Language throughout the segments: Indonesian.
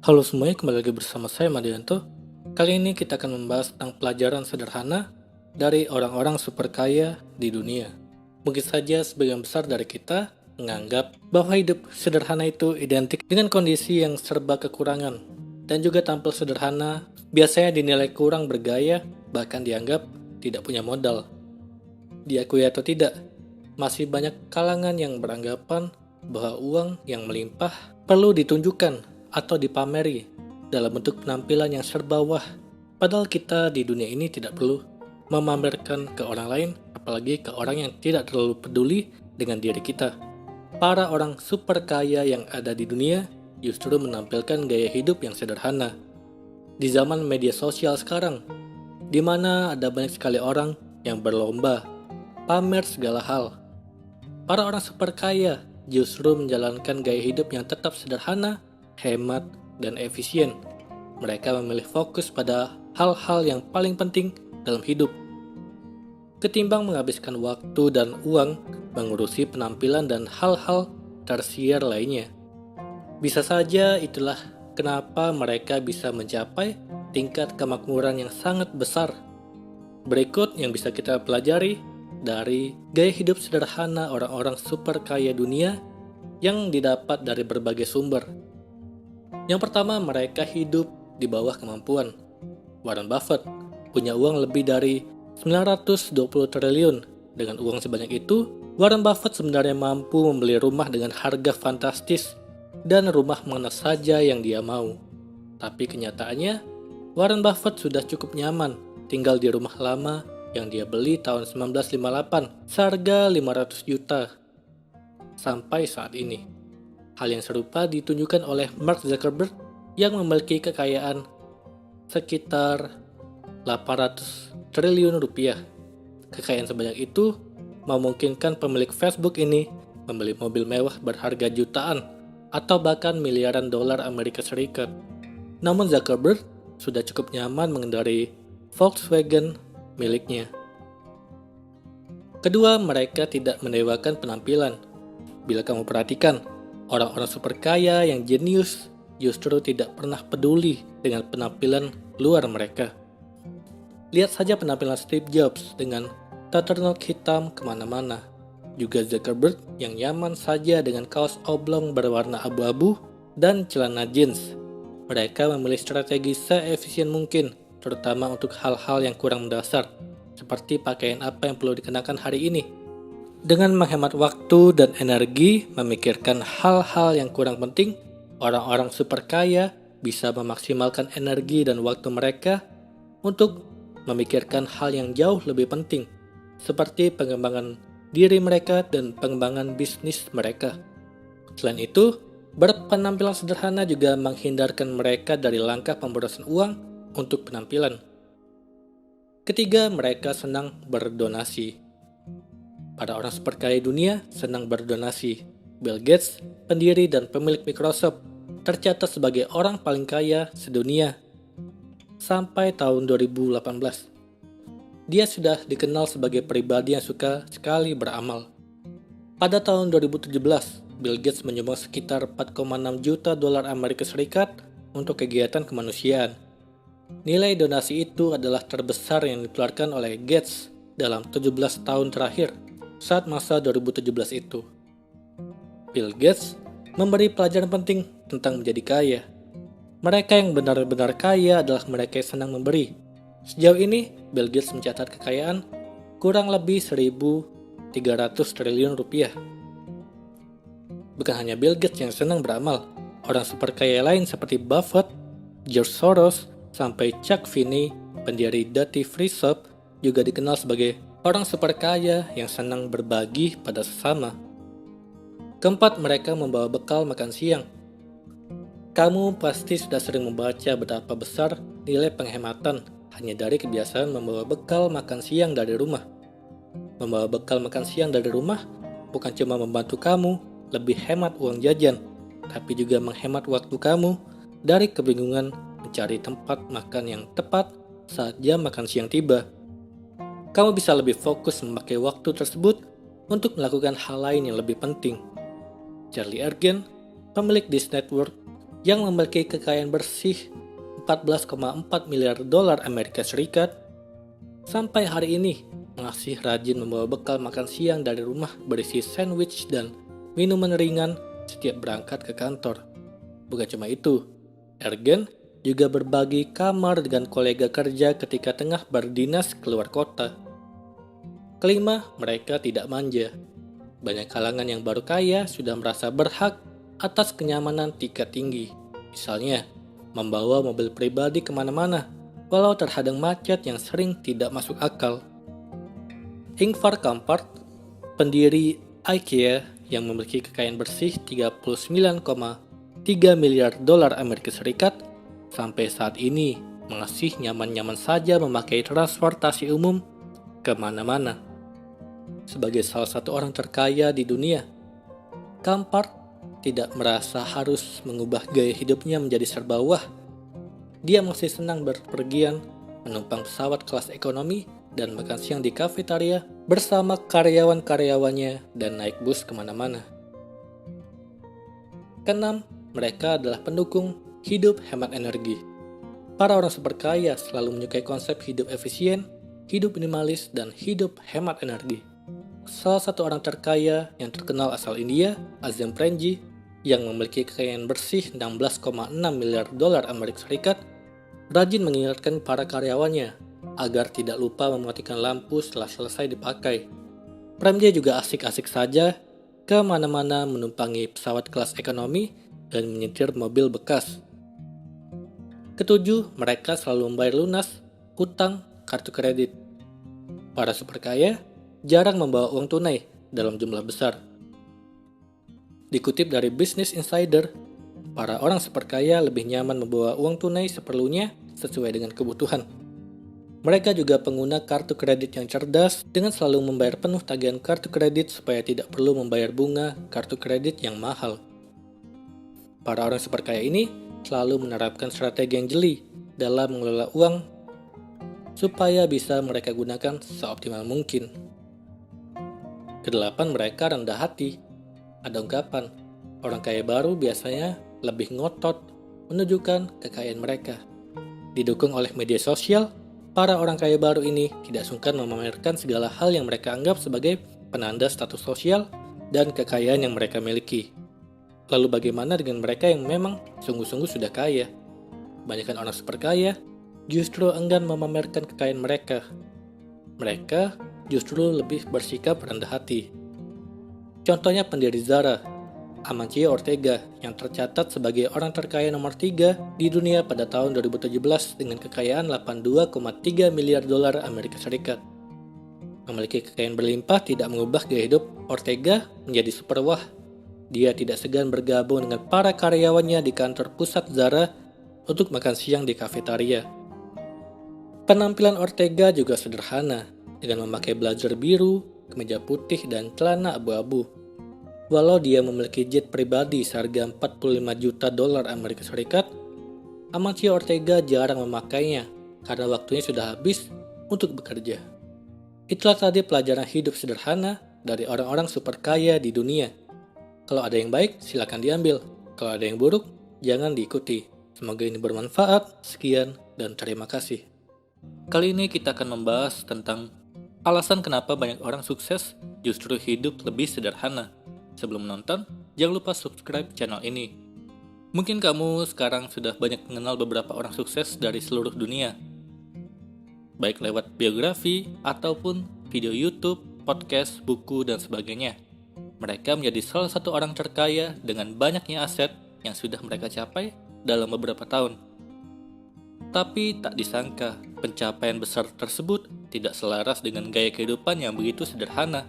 Halo semuanya, kembali lagi bersama saya Madianto. Kali ini kita akan membahas tentang pelajaran sederhana dari orang-orang super kaya di dunia. Mungkin saja sebagian besar dari kita menganggap bahwa hidup sederhana itu identik dengan kondisi yang serba kekurangan, dan juga tampil sederhana biasanya dinilai kurang bergaya, bahkan dianggap tidak punya modal. Diakui atau tidak, masih banyak kalangan yang beranggapan bahwa uang yang melimpah perlu ditunjukkan atau dipameri dalam bentuk penampilan yang serba wah. Padahal kita di dunia ini tidak perlu memamerkan ke orang lain, apalagi ke orang yang tidak terlalu peduli dengan diri kita. Para orang super kaya yang ada di dunia justru menampilkan gaya hidup yang sederhana. Di zaman media sosial sekarang, di mana ada banyak sekali orang yang berlomba pamer segala hal, para orang super kaya justru menjalankan gaya hidup yang tetap sederhana, hemat, dan efisien. Mereka memilih fokus pada hal-hal yang paling penting dalam hidup, ketimbang menghabiskan waktu dan uang mengurusi penampilan dan hal-hal tersier lainnya. Bisa saja itulah kenapa mereka bisa mencapai tingkat kemakmuran yang sangat besar. Berikut yang bisa kita pelajari dari gaya hidup sederhana orang-orang super kaya dunia yang didapat dari berbagai sumber. Yang pertama, mereka hidup di bawah kemampuan. Warren Buffett punya uang lebih dari 920 triliun. Dengan uang sebanyak itu, Warren Buffett sebenarnya mampu membeli rumah dengan harga fantastis dan rumah mana saja yang dia mau. Tapi kenyataannya, Warren Buffett sudah cukup nyaman tinggal di rumah lama yang dia beli tahun 1958 seharga 500 juta sampai saat ini. Hal yang serupa ditunjukkan oleh Mark Zuckerberg yang memiliki kekayaan sekitar 800 triliun rupiah. Kekayaan sebanyak itu memungkinkan pemilik Facebook ini membeli mobil mewah berharga jutaan atau bahkan miliaran dolar Amerika Serikat. Namun Zuckerberg sudah cukup nyaman mengendarai Volkswagen miliknya. Kedua, mereka tidak mendewakan penampilan. Bila kamu perhatikan, orang-orang super kaya yang jenius justru tidak pernah peduli dengan penampilan luar mereka. Lihat saja penampilan Steve Jobs dengan turtleneck hitam kemana-mana. Juga Zuckerberg yang nyaman saja dengan kaos oblong berwarna abu-abu dan celana jeans. Mereka memilih strategi seefisien mungkin, terutama untuk hal-hal yang kurang mendasar, seperti pakaian apa yang perlu dikenakan hari ini. Dengan menghemat waktu dan energi memikirkan hal-hal yang kurang penting, orang-orang super kaya bisa memaksimalkan energi dan waktu mereka untuk memikirkan hal yang jauh lebih penting, seperti pengembangan diri mereka dan pengembangan bisnis mereka. Selain itu, berpenampilan sederhana juga menghindarkan mereka dari langkah pemborosan uang untuk penampilan. Ketiga, mereka senang berdonasi. Para orang super kaya dunia senang berdonasi. Bill Gates, pendiri dan pemilik Microsoft, tercatat sebagai orang paling kaya sedunia sampai tahun 2018. Dia sudah dikenal sebagai pribadi yang suka sekali beramal. Pada tahun 2017, Bill Gates menyumbang sekitar 4,6 juta dolar Amerika Serikat untuk kegiatan kemanusiaan. Nilai donasi itu adalah terbesar yang dikeluarkan oleh Gates dalam 17 tahun terakhir saat masa 2017 itu. Bill Gates memberi pelajaran penting tentang menjadi kaya. Mereka yang benar-benar kaya adalah mereka yang senang memberi. Sejauh ini, Bill Gates mencatat kekayaan kurang lebih 1.300 triliun rupiah. Bukan hanya Bill Gates yang senang beramal, orang super kaya lain seperti Buffett, George Soros, sampai Chuck Finney, pendiri Duty Free Shop, juga dikenal sebagai orang super kaya yang senang berbagi pada sesama. Keempat, mereka membawa bekal makan siang. Kamu pasti sudah sering membaca betapa besar nilai penghematan hanya dari kebiasaan membawa bekal makan siang dari rumah. Membawa bekal makan siang dari rumah bukan cuma membantu kamu lebih hemat uang jajan, tapi juga menghemat waktu kamu dari kebingungan mencari tempat makan yang tepat saat jam makan siang tiba. Kamu bisa lebih fokus memakai waktu tersebut untuk melakukan hal lain yang lebih penting. Charlie Ergen, pemilik Disney Network, yang memiliki kekayaan bersih 14,4 miliar dolar Amerika Serikat, sampai hari ini masih rajin membawa bekal makan siang dari rumah berisi sandwich dan minuman ringan setiap berangkat ke kantor. Bukan cuma itu, Ergen juga berbagi kamar dengan kolega kerja ketika tengah berdinas keluar kota. Kelima, mereka tidak manja. Banyak kalangan yang baru kaya sudah merasa berhak atas kenyamanan tingkat tinggi. Misalnya, membawa mobil pribadi kemana-mana, walau terhadang macet yang sering tidak masuk akal. Ingvar Kamprad, pendiri IKEA yang memiliki kekayaan bersih 39,3 miliar dolar Amerika Serikat, sampai saat ini masih nyaman-nyaman saja memakai transportasi umum kemana-mana. Sebagai salah satu orang terkaya di dunia, Kamprad tidak merasa harus mengubah gaya hidupnya menjadi serba wah. Dia masih senang berpergian, menumpang pesawat kelas ekonomi, dan makan siang di kafetaria bersama karyawan-karyawannya dan naik bus kemana-mana. Keenam, mereka adalah pendukung hidup hemat energi. Para orang super kaya selalu menyukai konsep hidup efisien, hidup minimalis, dan hidup hemat energi. Salah satu orang terkaya yang terkenal asal India, Azim Premji, yang memiliki kekayaan bersih 16,6 miliar dolar Amerika Serikat, rajin mengingatkan para karyawannya agar tidak lupa mematikan lampu setelah selesai dipakai. Premji juga asik-asik saja kemana-mana menumpangi pesawat kelas ekonomi dan menyetir mobil bekas. Ketujuh, mereka selalu membayar lunas utang kartu kredit. Para super kaya jarang membawa uang tunai dalam jumlah besar. Dikutip dari Business Insider, para orang super kaya lebih nyaman membawa uang tunai seperlunya sesuai dengan kebutuhan. Mereka juga pengguna kartu kredit yang cerdas dengan selalu membayar penuh tagihan kartu kredit supaya tidak perlu membayar bunga kartu kredit yang mahal. Para orang super kaya ini selalu menerapkan strategi yang jeli dalam mengelola uang supaya bisa mereka gunakan seoptimal mungkin. Kedelapan, mereka rendah hati. Ada ungkapan, orang kaya baru biasanya lebih ngotot menunjukkan kekayaan mereka. Didukung oleh media sosial, para orang kaya baru ini tidak sungkan memamerkan segala hal yang mereka anggap sebagai penanda status sosial dan kekayaan yang mereka miliki. Lalu bagaimana dengan mereka yang memang sungguh-sungguh sudah kaya? Kebanyakan orang super kaya justru enggan memamerkan kekayaan mereka. Mereka justru lebih bersikap rendah hati. Contohnya pendiri Zara, Amancio Ortega, yang tercatat sebagai orang terkaya nomor 3 di dunia pada tahun 2017 dengan kekayaan 82,3 miliar dolar Amerika Serikat. Memiliki kekayaan berlimpah tidak mengubah gaya hidup Ortega menjadi super wah. Dia tidak segan bergabung dengan para karyawannya di kantor pusat Zara untuk makan siang di kafetaria. Penampilan Ortega juga sederhana, dengan memakai blazer biru, kemeja putih, dan celana abu-abu. Walau dia memiliki jet pribadi seharga 45 juta dolar Amerika Serikat, Amancio Ortega jarang memakainya karena waktunya sudah habis untuk bekerja. Itulah tadi pelajaran hidup sederhana dari orang-orang super kaya di dunia. Kalau ada yang baik, silakan diambil. Kalau ada yang buruk, jangan diikuti. Semoga ini bermanfaat. Sekian dan terima kasih. Kali ini kita akan membahas tentang alasan kenapa banyak orang sukses justru hidup lebih sederhana. Sebelum menonton, jangan lupa subscribe channel ini. Mungkin kamu sekarang sudah banyak mengenal beberapa orang sukses dari seluruh dunia, baik lewat biografi ataupun video YouTube, podcast, buku, dan sebagainya. Mereka menjadi salah satu orang terkaya dengan banyaknya aset yang sudah mereka capai dalam beberapa tahun. Tapi tak disangka, pencapaian besar tersebut tidak selaras dengan gaya kehidupan yang begitu sederhana.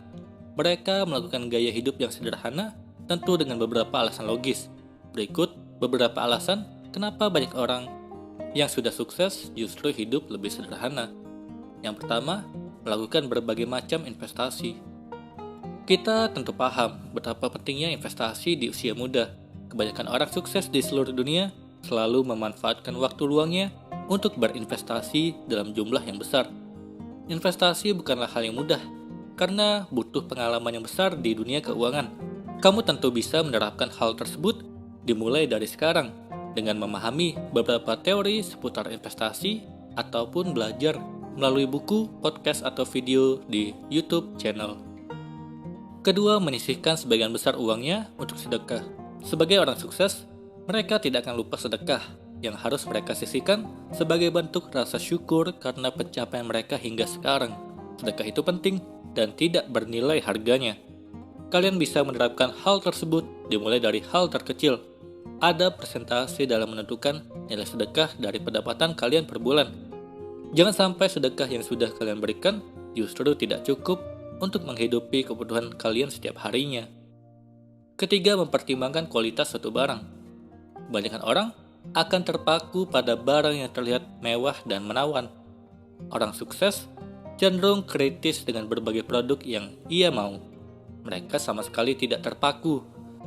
Mereka melakukan gaya hidup yang sederhana tentu dengan beberapa alasan logis. Berikut beberapa alasan kenapa banyak orang yang sudah sukses justru hidup lebih sederhana. Yang pertama, melakukan berbagai macam investasi. Kita tentu paham betapa pentingnya investasi di usia muda. Kebanyakan orang sukses di seluruh dunia selalu memanfaatkan waktu luangnya untuk berinvestasi dalam jumlah yang besar. Investasi bukanlah hal yang mudah, karena butuh pengalaman yang besar di dunia keuangan. Kamu tentu bisa menerapkan hal tersebut dimulai dari sekarang. dengan memahami beberapa teori seputar investasi ataupun belajar melalui buku, podcast, atau video di YouTube channel. Kedua, menyisihkan sebagian besar uangnya untuk sedekah. Sebagai orang sukses, mereka tidak akan lupa sedekah yang harus mereka sisihkan sebagai bentuk rasa syukur karena pencapaian mereka hingga sekarang. Sedekah itu penting dan tidak bernilai harganya. Kalian bisa menerapkan hal tersebut dimulai dari hal terkecil. Ada persentase dalam menentukan nilai sedekah dari pendapatan kalian per bulan. Jangan sampai sedekah yang sudah kalian berikan justru tidak cukup untuk menghidupi kebutuhan kalian setiap harinya. Ketiga, mempertimbangkan kualitas suatu barang. Kebanyakan orang akan terpaku pada barang yang terlihat mewah dan menawan. Orang sukses cenderung kritis dengan berbagai produk yang ia mau. Mereka sama sekali tidak terpaku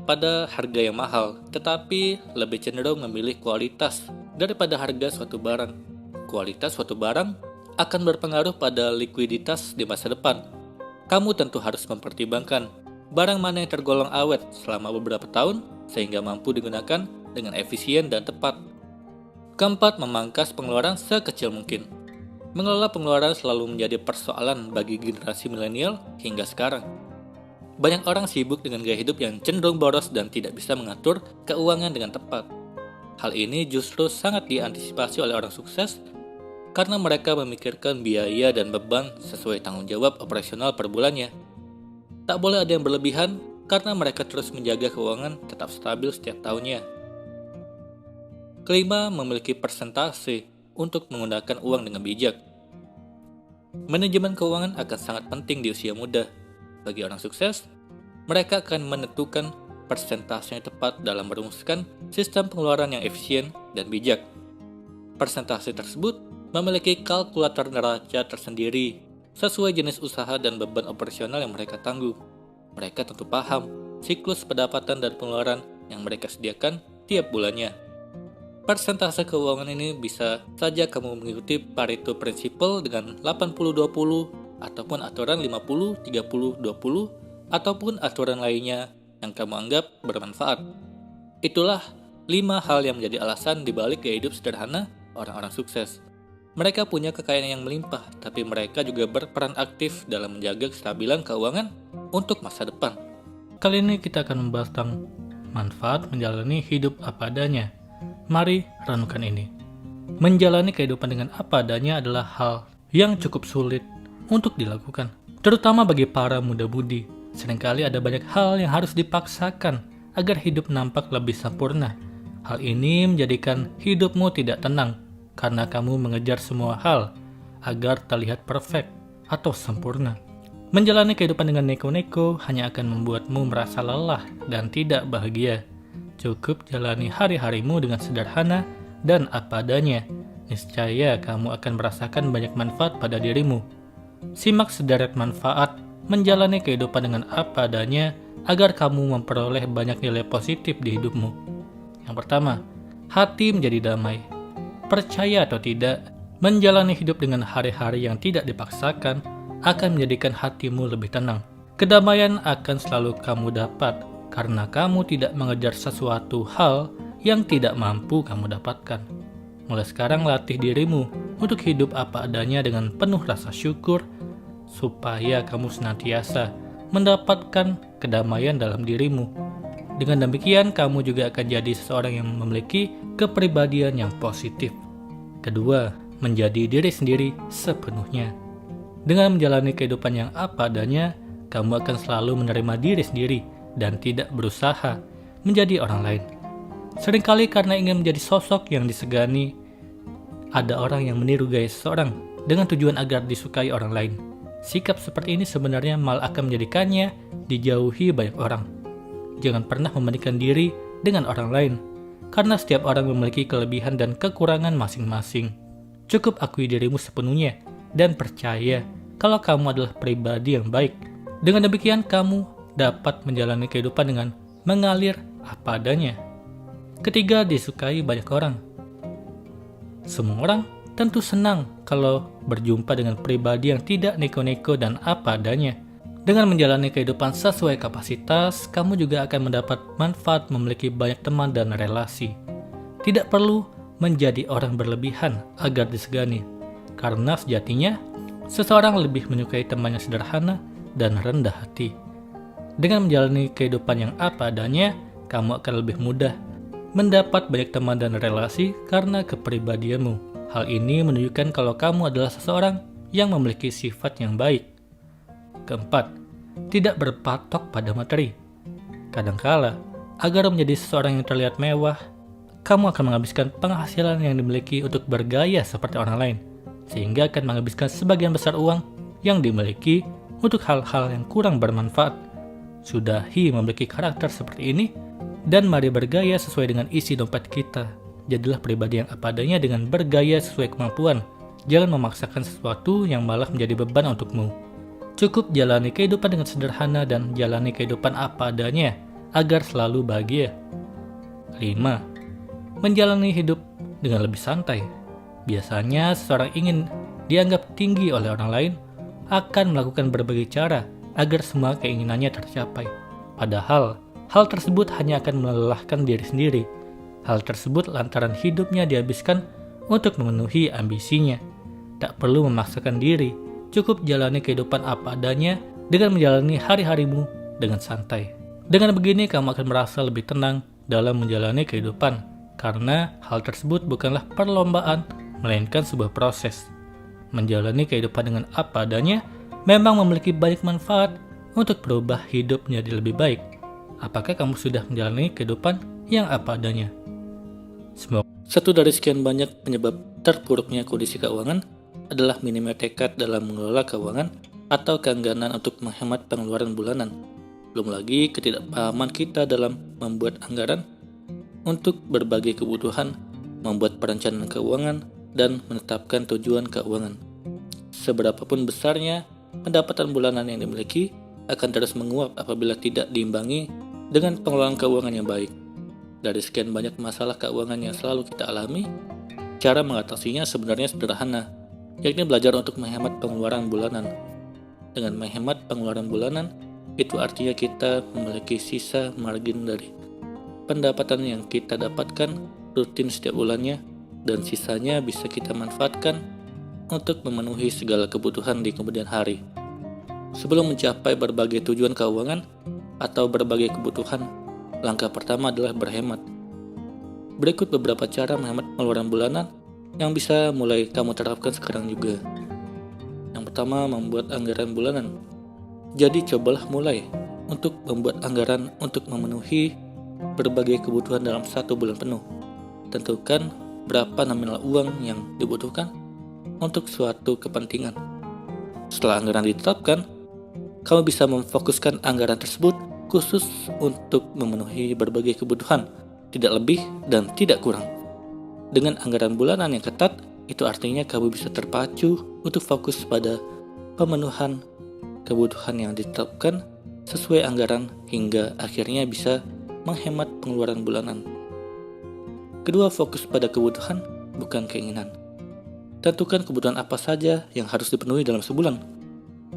pada harga yang mahal, tetapi lebih cenderung memilih kualitas daripada harga suatu barang. Kualitas suatu barang akan berpengaruh pada likuiditas di masa depan. Kamu tentu harus mempertimbangkan barang mana yang tergolong awet selama beberapa tahun sehingga mampu digunakan dengan efisien dan tepat. Keempat, memangkas pengeluaran sekecil mungkin. Mengelola pengeluaran selalu menjadi persoalan bagi generasi milenial hingga sekarang. Banyak orang sibuk dengan gaya hidup yang cenderung boros dan tidak bisa mengatur keuangan dengan tepat. Hal ini justru sangat diantisipasi oleh orang sukses karena mereka memikirkan biaya dan beban sesuai tanggung jawab operasional per bulannya. Tak boleh ada yang berlebihan karena mereka terus menjaga keuangan tetap stabil setiap tahunnya. Kelima, memiliki persentase untuk menggunakan uang dengan bijak. Manajemen keuangan akan sangat penting di usia muda. Bagi orang sukses, mereka akan menentukan persentase yang tepat dalam merumuskan sistem pengeluaran yang efisien dan bijak. Persentase tersebut memiliki kalkulator neraca tersendiri sesuai jenis usaha dan beban operasional yang mereka tangguh. Mereka tentu paham siklus pendapatan dan pengeluaran yang mereka sediakan tiap bulannya. Persentase keuangan ini bisa saja kamu mengikuti Pareto Principle dengan 80-20 ataupun aturan 50-30-20 ataupun aturan lainnya yang kamu anggap bermanfaat. Itulah 5 hal yang menjadi alasan dibalik gaya hidup sederhana orang-orang sukses. Mereka punya kekayaan yang melimpah, tapi mereka juga berperan aktif dalam menjaga kestabilan keuangan untuk masa depan. Kali ini kita akan membahas tentang manfaat menjalani hidup apa adanya. Mari renungkan ini. Menjalani kehidupan dengan apa adanya adalah hal yang cukup sulit untuk dilakukan, terutama bagi para muda-mudi. Seringkali ada banyak hal yang harus dipaksakan agar hidup nampak lebih sempurna. Hal ini menjadikan hidupmu tidak tenang karena kamu mengejar semua hal agar terlihat perfect atau sempurna. Menjalani kehidupan dengan neko-neko hanya akan membuatmu merasa lelah dan tidak bahagia. Cukup jalani hari-harimu dengan sederhana dan apa adanya. Niscaya kamu akan merasakan banyak manfaat pada dirimu. Simak sederet manfaat menjalani kehidupan dengan apa adanya agar kamu memperoleh banyak nilai positif di hidupmu. Yang pertama, hati menjadi damai. Percaya atau tidak, menjalani hidup dengan hari-hari yang tidak dipaksakan akan menjadikan hatimu lebih tenang. Kedamaian akan selalu kamu dapat karena kamu tidak mengejar sesuatu hal yang tidak mampu kamu dapatkan. Mulai sekarang latih dirimu untuk hidup apa adanya dengan penuh rasa syukur supaya kamu senantiasa mendapatkan kedamaian dalam dirimu. Dengan demikian, kamu juga akan jadi seseorang yang memiliki kepribadian yang positif. Kedua, menjadi diri sendiri sepenuhnya. Dengan menjalani kehidupan yang apa adanya, kamu akan selalu menerima diri sendiri dan tidak berusaha menjadi orang lain. Seringkali karena ingin menjadi sosok yang disegani, ada orang yang meniru gaya seseorang dengan tujuan agar disukai orang lain. Sikap seperti ini sebenarnya malah akan menjadikannya dijauhi banyak orang. Jangan pernah membandingkan diri dengan orang lain, karena setiap orang memiliki kelebihan dan kekurangan masing-masing. Cukup akui dirimu sepenuhnya dan percaya kalau kamu adalah pribadi yang baik. Dengan demikian, kamu dapat menjalani kehidupan dengan mengalir apa adanya. Ketiga, disukai banyak orang. Semua orang tentu senang kalau berjumpa dengan pribadi yang tidak neko-neko dan apa adanya. Dengan menjalani kehidupan sesuai kapasitas, kamu juga akan mendapat manfaat memiliki banyak teman dan relasi. Tidak perlu menjadi orang berlebihan agar disegani, karena sejatinya seseorang lebih menyukai teman yang sederhana dan rendah hati. Dengan menjalani kehidupan yang apa adanya, kamu akan lebih mudah mendapat banyak teman dan relasi karena kepribadianmu. Hal ini menunjukkan kalau kamu adalah seseorang yang memiliki sifat yang baik. Keempat, tidak berpatok pada materi. Kadangkala, agar menjadi seseorang yang terlihat mewah, kamu akan menghabiskan penghasilan yang dimiliki untuk bergaya seperti orang lain, sehingga akan menghabiskan sebagian besar uang yang dimiliki untuk hal-hal yang kurang bermanfaat. Sudahi memiliki karakter seperti ini, dan mari bergaya sesuai dengan isi dompet kita. Jadilah pribadi yang apa adanya dengan bergaya sesuai kemampuan. Jangan memaksakan sesuatu yang malah menjadi beban untukmu. Cukup jalani kehidupan dengan sederhana dan jalani kehidupan apa adanya agar selalu bahagia. 5. Menjalani hidup dengan lebih santai. Biasanya seseorang ingin dianggap tinggi oleh orang lain akan melakukan berbagai cara agar semua keinginannya tercapai. Padahal, hal tersebut hanya akan melelahkan diri sendiri. Hal tersebut lantaran hidupnya dihabiskan untuk memenuhi ambisinya. Tak perlu memaksakan diri, cukup jalani kehidupan apa adanya dengan menjalani hari-harimu dengan santai. Dengan begini kamu akan merasa lebih tenang dalam menjalani kehidupan, karena hal tersebut bukanlah perlombaan, melainkan sebuah proses. Menjalani kehidupan dengan apa adanya memang memiliki banyak manfaat untuk berubah hidup menjadi lebih baik. Apakah kamu sudah menjalani kehidupan yang apa adanya? Satu dari sekian banyak penyebab terpuruknya kondisi keuangan adalah minimnya tekad dalam mengelola keuangan atau keengganan untuk menghemat pengeluaran bulanan. Belum lagi ketidakpahaman kita dalam membuat anggaran untuk berbagai kebutuhan, membuat perencanaan keuangan, dan menetapkan tujuan keuangan. Seberapapun besarnya, pendapatan bulanan yang dimiliki akan terus menguap apabila tidak diimbangi dengan pengelolaan keuangan yang baik. Dari sekian banyak masalah keuangan yang selalu kita alami, cara mengatasinya sebenarnya sederhana, yakni belajar untuk menghemat pengeluaran bulanan. Dengan menghemat pengeluaran bulanan, itu artinya kita memiliki sisa margin dari pendapatan yang kita dapatkan rutin setiap bulannya, dan sisanya bisa kita manfaatkan untuk memenuhi segala kebutuhan di kemudian hari. Sebelum mencapai berbagai tujuan keuangan atau berbagai kebutuhan, langkah pertama adalah berhemat. Berikut beberapa cara menghemat pengeluaran bulanan yang bisa mulai kamu terapkan sekarang juga. Yang pertama, membuat anggaran bulanan. Jadi cobalah mulai untuk membuat anggaran untuk memenuhi berbagai kebutuhan dalam 1 bulan penuh. Tentukan berapa nominal uang yang dibutuhkan untuk suatu kepentingan. Setelah anggaran ditetapkan, kamu bisa memfokuskan anggaran tersebut khusus untuk memenuhi berbagai kebutuhan, tidak lebih dan tidak kurang. Dengan anggaran bulanan yang ketat, itu artinya kamu bisa terpacu untuk fokus pada pemenuhan kebutuhan yang ditetapkan sesuai anggaran hingga akhirnya bisa menghemat pengeluaran bulanan. Kedua, fokus pada kebutuhan, bukan keinginan. Tentukan kebutuhan apa saja yang harus dipenuhi dalam sebulan.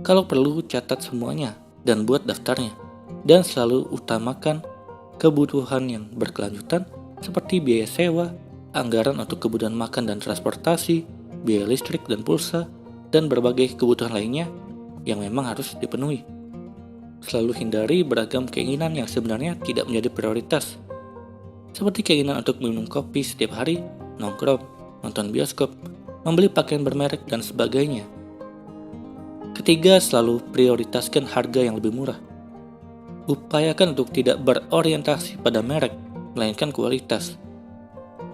Kalau perlu, catat semuanya dan buat daftarnya. Dan selalu utamakan kebutuhan yang berkelanjutan seperti biaya sewa, anggaran untuk kebutuhan makan dan transportasi, biaya listrik dan pulsa, dan berbagai kebutuhan lainnya yang memang harus dipenuhi. Selalu hindari beragam keinginan yang sebenarnya tidak menjadi prioritas, seperti keinginan untuk minum kopi setiap hari, nongkrong, nonton bioskop, membeli pakaian bermerek, dan sebagainya. Ketiga, selalu prioritaskan harga yang lebih murah. Upayakan untuk tidak berorientasi pada merek, melainkan kualitas.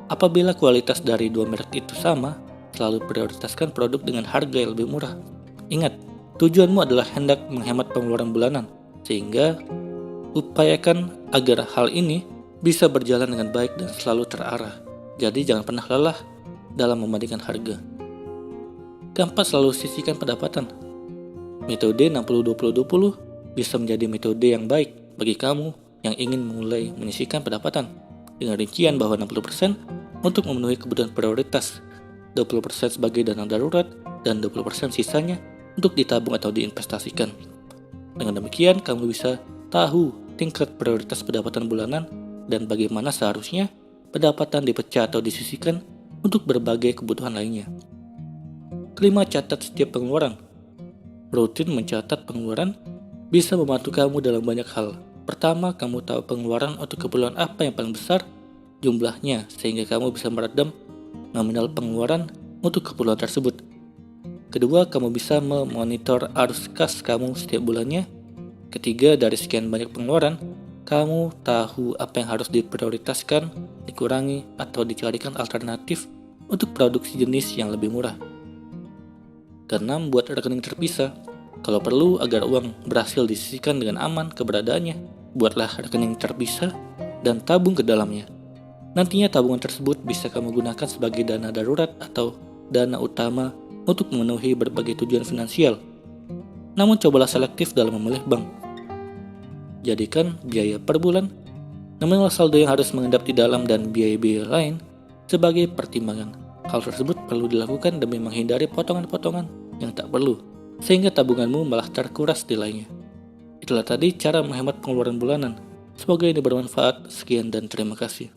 Apabila kualitas dari 2 merek itu sama, selalu prioritaskan produk dengan harga yang lebih murah. Ingat, tujuanmu adalah hendak menghemat pengeluaran bulanan, sehingga upayakan agar hal ini bisa berjalan dengan baik dan selalu terarah. Jadi jangan pernah lelah dalam membandingkan harga. Keempat, selalu sisihkan pendapatan. Metode 60-20-20 bisa menjadi metode yang baik bagi kamu yang ingin mulai menyisihkan pendapatan, dengan rincian bahwa 60% untuk memenuhi kebutuhan prioritas, 20% sebagai dana darurat, dan 20% sisanya untuk ditabung atau diinvestasikan. Dengan demikian, kamu bisa tahu tingkat prioritas pendapatan bulanan dan bagaimana seharusnya pendapatan dipecah atau disisihkan untuk berbagai kebutuhan lainnya. Kelima, catat setiap pengeluaran. Rutin mencatat pengeluaran bisa membantu kamu dalam banyak hal. Pertama, kamu tahu pengeluaran untuk keperluan apa yang paling besar jumlahnya, sehingga kamu bisa meredam nominal pengeluaran untuk keperluan tersebut. Kedua, kamu bisa memonitor arus kas kamu setiap bulannya. Ketiga, dari sekian banyak pengeluaran, kamu tahu apa yang harus diprioritaskan, dikurangi, atau dicarikan alternatif untuk produksi jenis yang lebih murah. Keenam, buat rekening terpisah. Kalau perlu, agar uang berhasil disisihkan dengan aman keberadaannya, buatlah rekening terpisah dan tabung ke dalamnya. Nantinya tabungan tersebut bisa kamu gunakan sebagai dana darurat atau dana utama untuk memenuhi berbagai tujuan finansial. Namun cobalah selektif dalam memilih bank. Jadikan biaya per bulan, nominal saldo yang harus mengendap di dalam dan biaya-biaya lain sebagai pertimbangan. Hal tersebut perlu dilakukan demi menghindari potongan-potongan yang tak perlu, sehingga tabunganmu malah terkuras nilainya. Itulah tadi cara menghemat pengeluaran bulanan. Semoga ini bermanfaat. Sekian dan terima kasih.